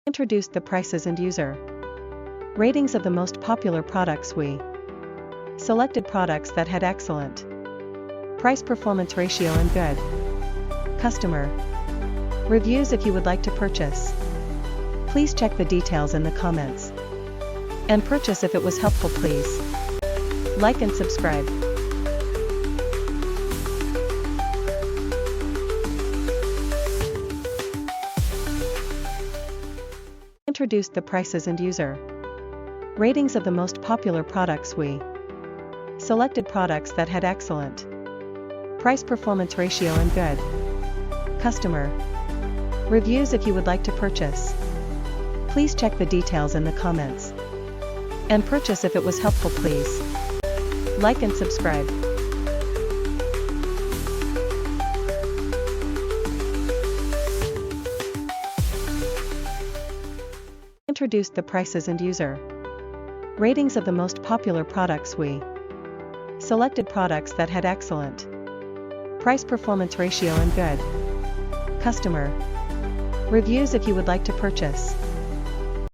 Introduced the prices and user ratings of the most popular products. We selected products that had excellent price-performance ratio and good customer reviews. If you would like to purchase, please check the details in the comments and purchase. If it was helpful, please like and subscribe. Introduced the prices and user ratings of the most popular products. We selected products that had excellent price-performance ratio and good customer reviews. If you would like to purchase, please check the details in the comments and purchase. If it was helpful, please like and subscribe. Introduced the prices and user ratings of the most popular products. We selected products that had excellent price-performance ratio and good customer reviews. If you would like to purchase,